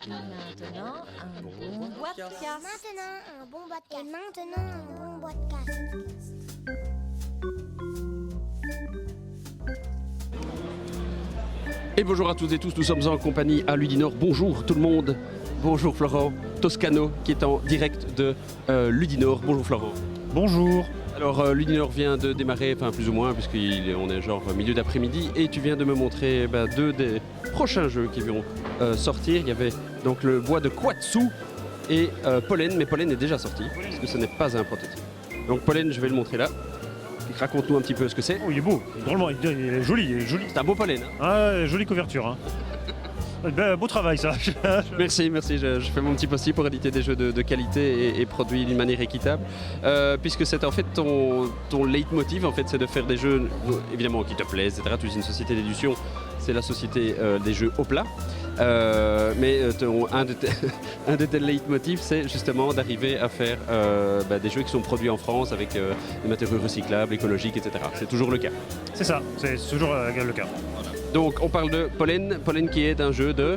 Maintenant, un bon podcast. Maintenant, un bon podcast. Et maintenant, un bon podcast. Et bonjour à toutes et tous, nous sommes en compagnie à Ludinor. Bonjour tout le monde. Bonjour Florent Toscano qui est en direct de Ludinor. Bonjour Florent. Bonjour. Alors Ludinor vient de démarrer, enfin plus ou moins, puisqu'on est genre milieu d'après-midi, et tu viens de me montrer deux des prochains jeux qui vont sortir. Il y avait donc le bois de Quatsu et Pollen, mais Pollen est déjà sorti, parce que ce n'est pas un prototype. Donc Pollen, je vais le montrer là. Raconte-nous un petit peu ce que c'est. Oh, il est beau, drôlement, il est joli, il est joli. C'est un beau Pollen. Hein. Ah, jolie couverture. Hein. Beau travail ça. Merci, je fais mon petit possible pour éditer des jeux de qualité et produits d'une manière équitable. Puisque c'est en fait ton leitmotiv, en fait, c'est de faire des jeux évidemment qui te plaisent, etc. Tu es une société d'édition, c'est la société des jeux au plat. Mais un de tes leitmotifs, c'est justement d'arriver à faire des jeux qui sont produits en France avec des matériaux recyclables, écologiques, etc. C'est toujours le cas. C'est ça, c'est toujours le cas. Donc on parle de Pollen, Pollen qui est un jeu de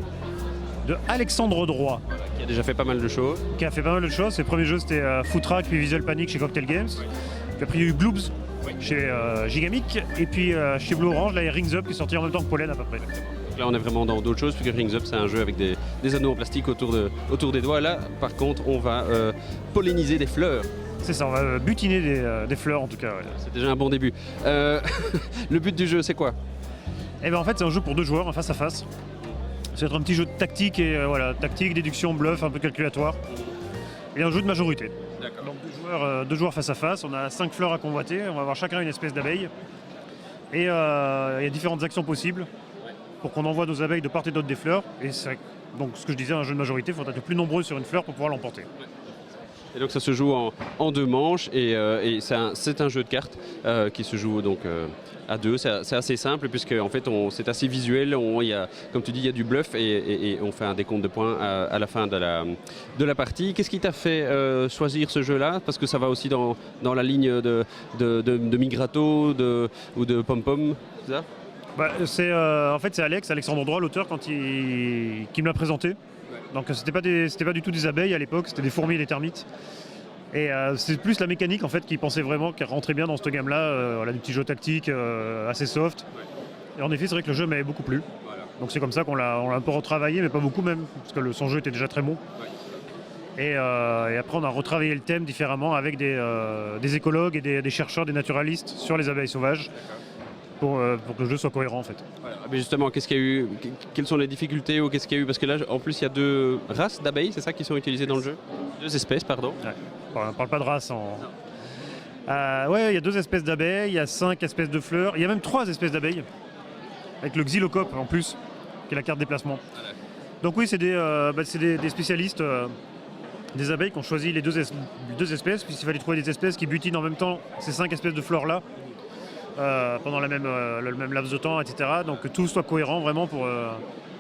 Alexandre Droit. Qui a déjà fait pas mal de choses. Qui a fait pas mal de choses. Ses premiers jeux c'était Footrack puis Visual Panic chez Cocktail Games. Puis après il y a eu Gloobs chez Gigamic. Et puis chez Blue Orange, là il y a Rings Up qui est sorti en même temps que Pollen à peu près. Là on est vraiment dans d'autres choses, puisque Rings Up c'est un jeu avec des anneaux en plastique autour des doigts. Là par contre on va polliniser des fleurs. C'est ça, on va butiner des fleurs en tout cas. Ouais. C'est déjà un bon début. Le but du jeu c'est quoi ? Et ben en fait c'est un jeu pour 2 joueurs en face à face. Ça va être un petit jeu de tactique et tactique, déduction, bluff, un peu calculatoire. Et un jeu de majorité. D'accord. Donc 2 joueurs face à face, on a 5 fleurs à convoiter, on va avoir chacun une espèce d'abeille. Et il y a différentes actions possibles pour qu'on envoie nos abeilles de part et d'autre des fleurs. Et donc ce que je disais, un jeu de majorité, il faut être le plus nombreux sur une fleur pour pouvoir l'emporter. Et donc ça se joue en 2 manches et c'est un jeu de cartes qui se joue donc à 2. C'est assez simple puisque en fait c'est assez visuel. Comme tu dis, il y a du bluff et on fait un décompte de points à la fin de la partie. Qu'est-ce qui t'a fait choisir ce jeu-là ? Parce que ça va aussi dans la ligne de Migrato ou de Pom Pom, c'est ça ? En fait c'est Alexandre Droit, l'auteur, qui me l'a présenté. Donc c'était pas du tout des abeilles à l'époque, c'était des fourmis et des termites. Et c'est plus la mécanique en fait qui pensait vraiment qu'elle rentrait bien dans cette gamme-là, du petit jeu tactique assez soft. Et en effet c'est vrai que le jeu m'avait beaucoup plu. Voilà. Donc c'est comme ça qu'on l'a un peu retravaillé, mais pas beaucoup même, parce que son jeu était déjà très bon. Ouais. Et après on a retravaillé le thème différemment avec des écologues et des chercheurs, des naturalistes sur les abeilles sauvages. Pour que le jeu soit cohérent en fait. Voilà. Mais justement, qu'est-ce qu'il y a eu ? Quelles sont les difficultés ou qu'est-ce qu'il y a eu ? Parce que là, en plus, il y a 2 races d'abeilles, c'est ça qui sont utilisées dans le jeu ? 2 espèces, pardon. Ouais. On ne parle pas de race. Il y a 2 espèces d'abeilles, il y a 5 espèces de fleurs, il y a même 3 espèces d'abeilles, avec le xylocope en plus, qui est la carte déplacement. Ah, donc oui, c'est des spécialistes des abeilles qui ont choisi les 2 espèces, puisqu'il fallait trouver des espèces qui butinent en même temps ces 5 espèces de fleurs-là. Pendant le même laps de temps, etc. Donc que tout soit cohérent vraiment pour que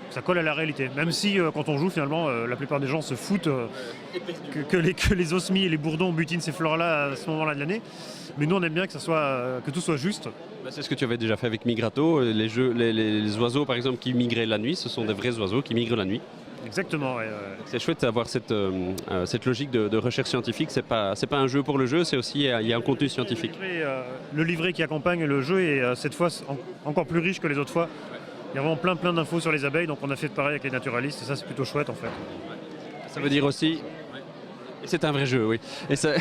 ça colle à la réalité. Même si quand on joue finalement, la plupart des gens se foutent que les osmies et les bourdons butinent ces fleurs-là à ce moment-là de l'année. Mais nous on aime bien que tout soit juste. C'est ce que tu avais déjà fait avec Migrato. Les oiseaux par exemple qui migraient la nuit, ce sont des vrais oiseaux qui migrent la nuit. Exactement. C'est chouette d'avoir cette logique de recherche scientifique. C'est pas un jeu pour le jeu, c'est aussi il y a un contenu scientifique. Le livret qui accompagne le jeu est cette fois encore plus riche que les autres fois. Il y a vraiment plein d'infos sur les abeilles, donc on a fait pareil avec les naturalistes et ça c'est plutôt chouette en fait. Ça veut dire aussi. Et c'est un vrai jeu, oui. C'est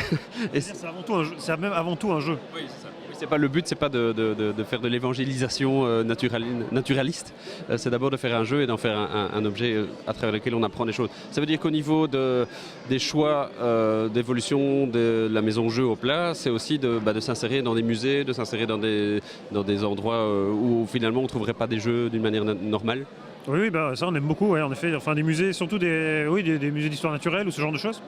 même avant tout un jeu. Oui, c'est ça. Le but, c'est pas de faire de l'évangélisation naturaliste. C'est d'abord de faire un jeu et d'en faire un objet à travers lequel on apprend des choses. Ça veut dire qu'au niveau des choix d'évolution de la maison jeu au plat, c'est aussi de s'insérer dans des musées, de s'insérer dans des endroits où finalement on ne trouverait pas des jeux d'une manière normale. Oui, ça on aime beaucoup, en effet. Enfin, des musées, surtout des musées d'histoire naturelle ou ce genre de choses.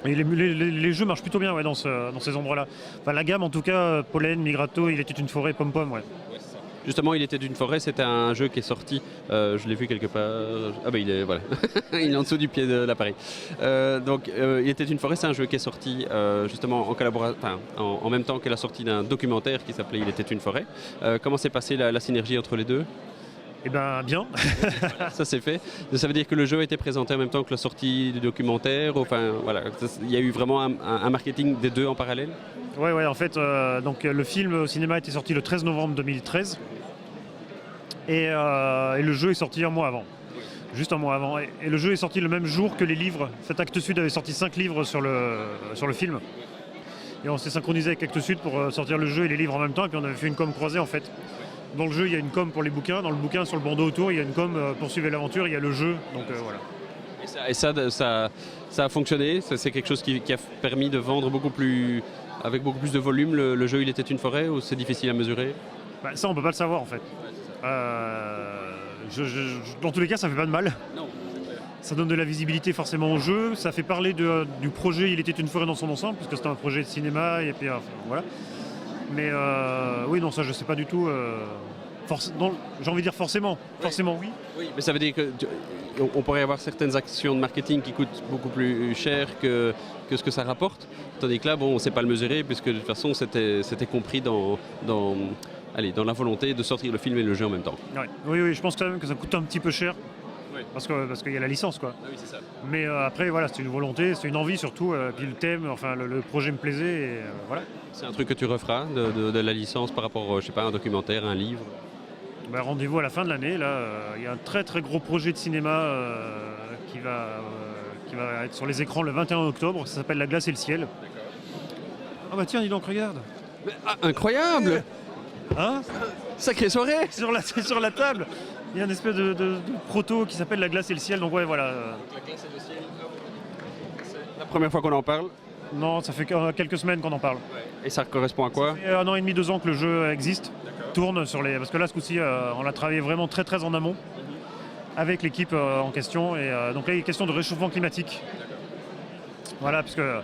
Et les jeux marchent plutôt bien dans ces endroits-là. Enfin, la gamme en tout cas, Pollen, Migrato, Il était une forêt, Pom Pom. Ouais. Justement, Il était une forêt, c'était un jeu qui est sorti, je l'ai vu quelque part, il est il est en dessous du pied de l'appareil. Il était une forêt, c'est un jeu qui est sorti justement en même temps que la sortie d'un documentaire qui s'appelait Il était une forêt. Comment s'est passée la synergie entre les deux ? Eh ben bien. Ça c'est fait. Ça veut dire que le jeu a été présenté en même temps que la sortie du documentaire. Enfin voilà, il y a eu vraiment un marketing des deux en parallèle. Ouais, en fait, donc le film au cinéma a été sorti le 13 novembre 2013 et le jeu est sorti un mois avant. Juste un mois avant. Et le jeu est sorti le même jour que les livres. Cet Actes Sud avait sorti 5 livres sur le film. Et on s'est synchronisé avec Actes Sud pour sortir le jeu et les livres en même temps. Et puis on avait fait une com croisée en fait. Dans le jeu, il y a une com pour les bouquins. Dans le bouquin, sur le bandeau autour, il y a une com pour suivre l'aventure. Il y a le jeu. Donc voilà. Et ça a fonctionné. C'est quelque chose qui a permis de vendre avec beaucoup plus de volume. Le jeu, il était une forêt ou c'est difficile à mesurer? Bah, ça, on peut pas le savoir en fait. Dans tous les cas, ça fait pas de mal. Non. Ça donne de la visibilité forcément au jeu. Ça fait parler du projet Il était une forêt dans son ensemble, parce que c'était un projet de cinéma. Et puis voilà. Mais oui, non, ça, je sais pas du tout. J'ai envie de dire forcément. Forcément, oui. Oui, mais ça veut dire qu'on pourrait avoir certaines actions de marketing qui coûtent beaucoup plus cher que ce que ça rapporte. Tandis que là, bon, on ne sait pas le mesurer, puisque de toute façon, c'était compris dans la volonté de sortir le film et le jeu en même temps. Ouais. Oui, je pense quand même que ça coûte un petit peu cher. Oui. Parce qu'il y a la licence, quoi. Ah oui, c'est ça. Mais après, voilà, c'est une volonté, c'est une envie surtout. Puis le thème, enfin, le projet me plaisait, et voilà. C'est un truc que tu referas, de la licence par rapport, je sais pas, à un documentaire, un livre? Ben, rendez-vous à la fin de l'année. Là, il y a un très très gros projet de cinéma qui va être sur les écrans le 21 octobre. Ça s'appelle La glace et le ciel. Ah bah tiens, dis donc, regarde. Mais, incroyable. Hein? Sacrée soirée. Sur la table, il y a une espèce de proto qui s'appelle La glace et le ciel. Donc ouais, voilà. La glace et le ciel. C'est la première fois qu'on en parle? Non, ça fait quelques semaines qu'on en parle. Ouais. Et ça correspond à quoi? Ça fait 1 an et demi, 2 ans que le jeu existe. Tourne parce que là, ce coup-ci, on l'a travaillé vraiment très très en amont avec l'équipe en question. Et donc là, il est question de réchauffement climatique. Voilà, parce que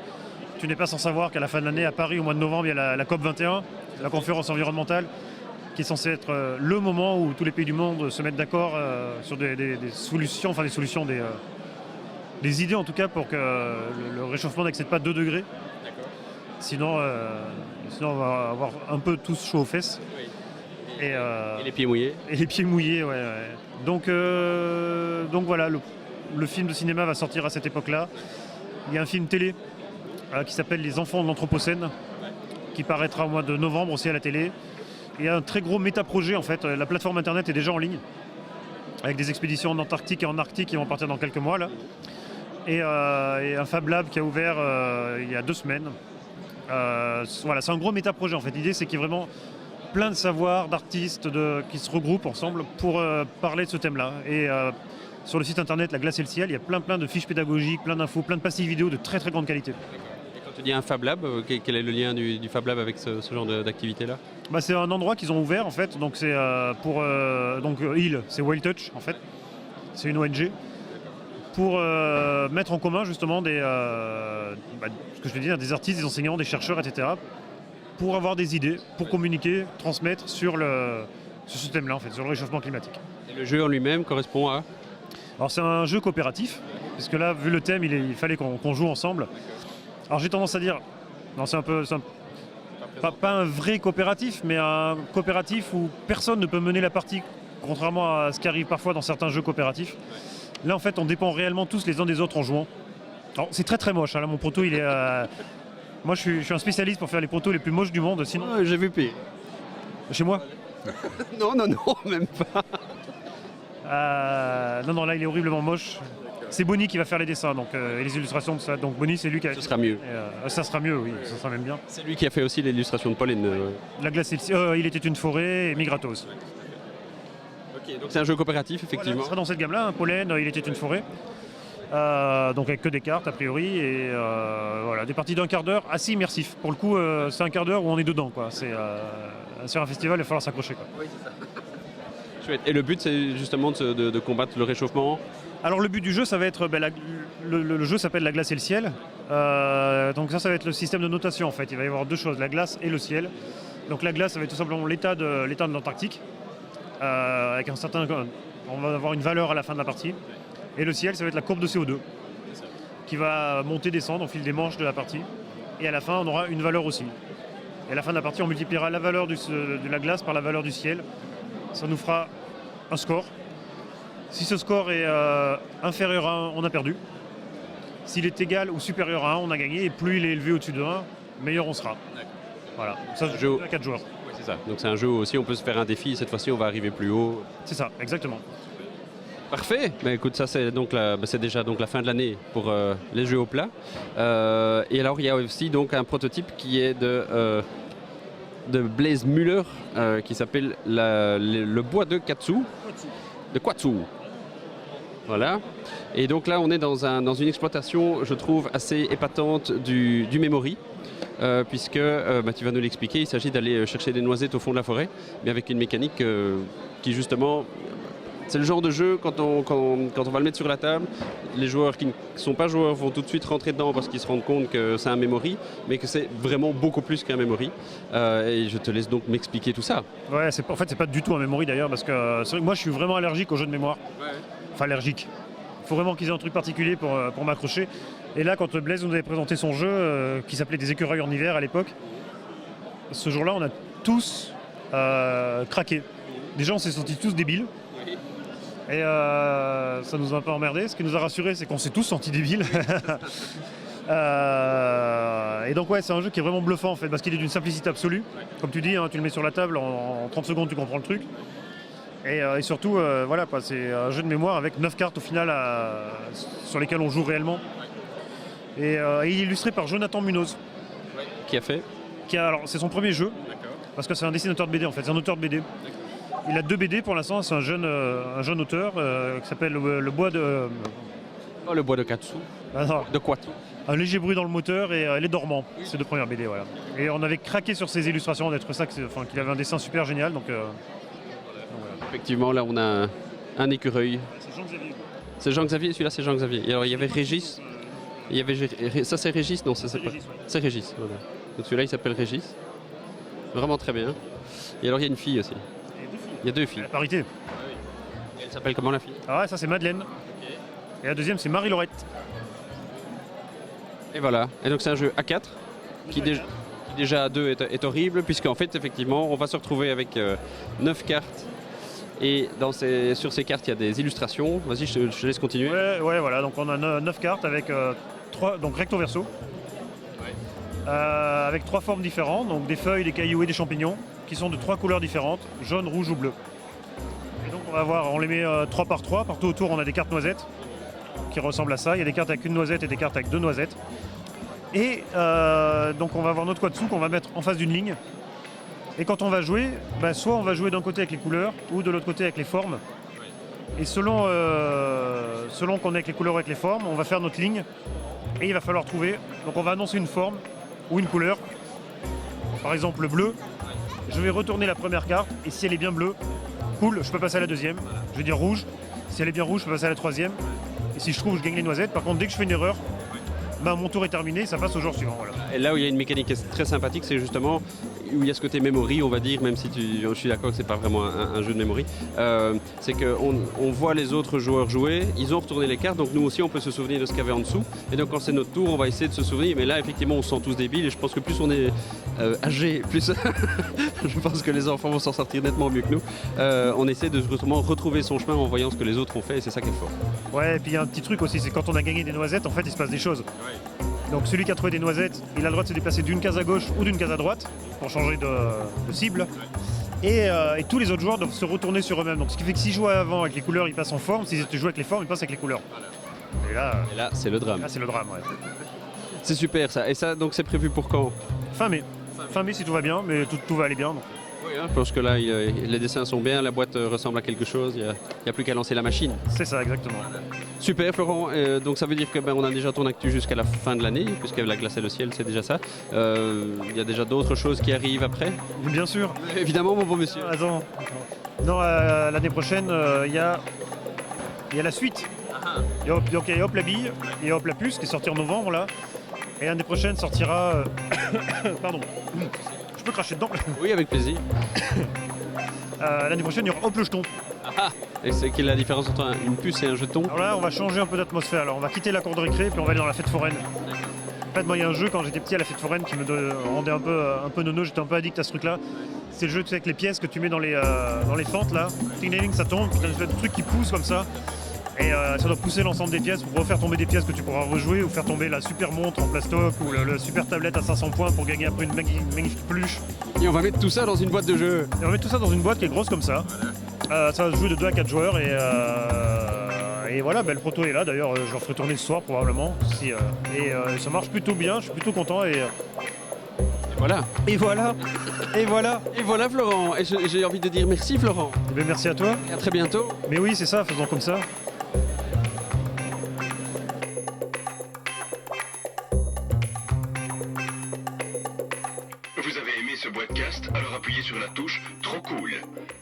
tu n'es pas sans savoir qu'à la fin de l'année, à Paris, au mois de novembre, il y a la COP 21, la conférence environnementale, qui est censée être le moment où tous les pays du monde se mettent d'accord sur des solutions, des idées en tout cas, pour que le réchauffement n'excède pas 2 degrés. Sinon, on va avoir un peu tous chaud aux fesses. Oui. Et les pieds mouillés. Et les pieds mouillés, ouais. Donc voilà, le film de cinéma va sortir à cette époque-là. Il y a un film télé qui s'appelle Les Enfants de l'Anthropocène, qui paraîtra au mois de novembre aussi à la télé. Il y a un très gros méta-projet en fait. La plateforme internet est déjà en ligne, avec des expéditions en Antarctique et en Arctique qui vont partir dans quelques mois là. Et un Fab Lab qui a ouvert il y a 2 semaines. Voilà, c'est un gros méta-projet en fait. L'idée c'est qu'il y ait vraiment plein de savoirs, d'artistes qui se regroupent ensemble pour parler de ce thème-là. Et sur le site internet La glace et le ciel, il y a plein de fiches pédagogiques, plein d'infos, plein de pastilles vidéo de très très grande qualité. Et quand tu dis un Fab Lab, quel est le lien du Fab Lab avec ce genre d'activité-là? Bah, c'est un endroit qu'ils ont ouvert en fait, donc c'est pour c'est Wild Touch en fait, c'est une ONG pour mettre en commun justement ce que je veux dire, des artistes, des enseignants, des chercheurs, etc. pour avoir des idées, pour communiquer, transmettre sur ce thème-là en fait, sur le réchauffement climatique. Et le jeu en lui-même correspond à? Alors c'est un jeu coopératif, puisque là, vu le thème, il fallait qu'on joue ensemble. Alors j'ai tendance à dire, non, pas un vrai coopératif, mais un coopératif où personne ne peut mener la partie, contrairement à ce qui arrive parfois dans certains jeux coopératifs. Là, en fait, on dépend réellement tous les uns des autres en jouant. Alors c'est très très moche, hein. Là mon proto, il est... Moi, je suis un spécialiste pour faire les protos les plus moches du monde, sinon... Oh, j'ai vu pire. Chez moi? Non, même pas. Non, là, il est horriblement moche. C'est Bonnie qui va faire les dessins et les illustrations de ça. Donc Bonnie, c'est lui qui a... Ce sera mieux. Ça sera mieux, oui, ça sera même bien. C'est lui qui a fait aussi l'illustration de Pauline. La glace, il était une forêt et Migratos. Ok, donc c'est un jeu coopératif, effectivement. Voilà, ça sera dans cette gamme-là, hein. Pollen, il était une forêt. Donc avec que des cartes a priori et voilà, des parties d'1 quart d'heure assez immersif. Pour le coup, c'est 1 quart d'heure où on est dedans, quoi. C'est sur un festival, il va falloir s'accrocher, quoi. Oui, c'est ça. Chouette. Et le but, c'est justement de combattre le réchauffement? Alors le but du jeu, ça va être le jeu s'appelle La glace et le ciel. Donc ça va être le système de notation en fait. Il va y avoir 2 choses, la glace et le ciel. Donc la glace, ça va être tout simplement l'état de l'Antarctique, avec on va avoir une valeur à la fin de la partie. Et le ciel, ça va être la courbe de CO2 qui va monter, descendre au fil des manches de la partie. Et à la fin, on aura une valeur aussi. Et à la fin de la partie, on multipliera la valeur de la glace par la valeur du ciel. Ça nous fera un score. Si ce score est inférieur à 1, on a perdu. S'il est égal ou supérieur à 1, on a gagné. Et plus il est élevé au-dessus de 1, meilleur on sera. Voilà, ça se joue à 4 joueurs. Ouais, c'est ça. Donc c'est un jeu aussi, on peut se faire un défi. Cette fois-ci, on va arriver plus haut. C'est ça, exactement. Parfait. Mais écoute, ça c'est donc c'est déjà donc la fin de l'année pour les jeux au plat. Et alors il y a aussi donc un prototype qui est de Blaise Müller qui s'appelle le bois de Katsu. De Quatsu. Voilà. Et donc là, on est dans une exploitation, je trouve, assez épatante du memory. Puisque, tu vas nous l'expliquer, il s'agit d'aller chercher des noisettes au fond de la forêt, mais avec une mécanique qui justement, c'est le genre de jeu, quand on va le mettre sur la table, les joueurs qui ne sont pas joueurs vont tout de suite rentrer dedans parce qu'ils se rendent compte que c'est un memory, mais que c'est vraiment beaucoup plus qu'un memory. Et je te laisse donc m'expliquer tout ça. Ouais, en fait, c'est pas du tout un memory d'ailleurs, parce que c'est vrai que moi, je suis vraiment allergique aux jeux de mémoire. Ouais. Enfin, allergique. Il faut vraiment qu'ils aient un truc particulier pour m'accrocher. Et là, quand Blaise nous avait présenté son jeu, qui s'appelait Des écureuils en hiver à l'époque, ce jour-là, on a tous craqué. Déjà, on s'est sentis tous débiles. Et ça nous a un peu emmerdé. Ce qui nous a rassuré, c'est qu'on s'est tous sentis débiles. Et donc ouais, c'est un jeu qui est vraiment bluffant en fait, parce qu'il est d'une simplicité absolue. Comme tu dis, hein, tu le mets sur la table, en 30 secondes tu comprends le truc. Et surtout, voilà, quoi, c'est un jeu de mémoire avec 9 cartes au final sur lesquelles on joue réellement. Et il est illustré par Jonathan Munoz. Qui a fait Alors, c'est son premier jeu, parce que c'est un dessinateur de BD en fait, c'est un auteur de BD. Il a 2 BD pour l'instant, c'est un jeune auteur qui s'appelle le bois de... Oh, le bois de Katsu. Ah, non. De Quatsu. Un léger bruit dans le moteur et Les Dormants, ces 2 premières BD, voilà. Et on avait craqué sur ses illustrations, on a trouvé ça qu'il avait un dessin super génial, donc voilà. Effectivement, là on a un écureuil. C'est Jean-Xavier. C'est Jean-Xavier, celui-là c'est Jean-Xavier. Et alors il y avait Régis. Il y avait ça c'est Régis. Non, ça c'est pas. Régis, ouais. C'est Régis. Voilà. Donc celui-là il s'appelle Régis. Vraiment très bien. Et alors il y a une fille aussi. Il y a 2 filles. La parité. Et elle s'appelle comment la fille? Ah ouais, ça c'est Madeleine. Et la deuxième c'est Marie-Laurette. Et voilà. Et donc c'est un jeu A4 qui déjà à 2 est horrible, puisqu'en fait effectivement on va se retrouver avec 9 cartes. Et sur ces cartes, il y a des illustrations. Vas-y, je te laisse continuer. Ouais, voilà. Donc on a 9 cartes avec 3, donc recto verso. Avec 3 formes différentes, donc des feuilles, des cailloux et des champignons, qui sont de 3 couleurs différentes, jaune, rouge ou bleu. Et donc on les met 3 par 3. Partout autour, on a des cartes noisettes qui ressemblent à ça. Il y a des cartes avec une noisette et des cartes avec 2 noisettes. Et donc on va avoir notre quatsu qu'on va mettre en face d'une ligne. Et quand on va jouer, soit on va jouer d'un côté avec les couleurs ou de l'autre côté avec les formes. Et selon qu'on est avec les couleurs ou avec les formes, on va faire notre ligne et il va falloir trouver. Donc on va annoncer une forme ou une couleur. Par exemple le bleu. Je vais retourner la première carte et si elle est bien bleue, cool, je peux passer à la deuxième. Je vais dire rouge. Si elle est bien rouge, je peux passer à la troisième. Et si je trouve, je gagne les noisettes. Par contre, dès que je fais une erreur, mon tour est terminé, ça passe au jour suivant. Voilà. Et là où il y a une mécanique très sympathique, c'est justement où il y a ce côté memory, on va dire, même si je suis d'accord que c'est pas vraiment un jeu de memory, c'est qu'on voit les autres joueurs jouer, ils ont retourné les cartes, donc nous aussi on peut se souvenir de ce qu'il y avait en dessous. Et donc quand c'est notre tour, on va essayer de se souvenir, mais là effectivement on se sent tous débiles et je pense que plus on est âgé, plus je pense que les enfants vont s'en sortir nettement mieux que nous. On essaie de justement retrouver son chemin en voyant ce que les autres ont fait et c'est ça qui est fort. Ouais, et puis il y a un petit truc aussi, c'est quand on a gagné des noisettes, en fait il se passe des choses. Donc celui qui a trouvé des noisettes, il a le droit de se déplacer d'une case à gauche ou d'une case à droite pour changer de cible. Et tous les autres joueurs doivent se retourner sur eux-mêmes. Donc ce qui fait que s'ils jouent avant avec les couleurs, ils passent en forme. S'ils jouent avec les formes, ils passent avec les couleurs. Et là, c'est le drame. Là, c'est le drame, ouais. C'est super ça. Et ça, donc c'est prévu pour quand? Fin mai. Fin mai si tout va bien, mais tout va aller bien. Donc. Oui, hein, parce que là, les dessins sont bien, la boîte ressemble à quelque chose, il n'y a plus qu'à lancer la machine. C'est ça, exactement. Super Florent, donc ça veut dire que on a déjà ton actu jusqu'à la fin de l'année, puisque la glace et le ciel, c'est déjà ça. Il y a déjà d'autres choses qui arrivent après? Bien sûr. Évidemment, mon beau monsieur. Attends. Non, l'année prochaine, il y a la suite. Donc il y a Hop la bille, il y a Hop la puce qui est sorti en novembre là. Et l'année prochaine sortira... Pardon. Je peux cracher dedans? Oui, avec plaisir. L'année prochaine, il y aura Hop le jeton. Et c'est quelle est la différence entre une puce et un jeton? Alors là, on va changer un peu d'atmosphère. Alors on va quitter la cour de récré, puis on va aller dans la fête foraine. En fait, moi, il y a un jeu quand j'étais petit à la fête foraine qui me rendait un peu nono, j'étais un peu addict à ce truc-là. C'est le jeu, tu sais, avec les pièces que tu mets dans les fentes, là. Ting-ling, ça tombe, puis t'as une espèce de truc qui pousse comme ça. Et ça doit pousser l'ensemble des pièces pour refaire tomber des pièces que tu pourras rejouer ou faire tomber la super montre en plastoc ou la super tablette à 500 points pour gagner après une magnifique peluche. Et on va mettre tout ça dans une boîte de jeu. Et on va mettre tout ça dans une boîte qui est grosse comme ça. Ça va se jouer de 2 à 4 joueurs et voilà, le proto est là. D'ailleurs, je le ferai tourner ce soir probablement. Ça marche plutôt bien, je suis plutôt content. Voilà. Et voilà. Et voilà Florent. Et j'ai envie de dire merci Florent. Eh bien, merci à toi. Et à très bientôt. Mais oui, c'est ça, faisons comme ça. Vous avez aimé ce podcast, alors appuyez sur la touche Trop cool.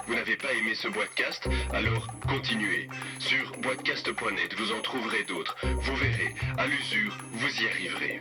Vous n'avez pas aimé ce podcast, alors continuez. Sur boitcast.net, vous en trouverez d'autres. Vous verrez, à l'usure, vous y arriverez.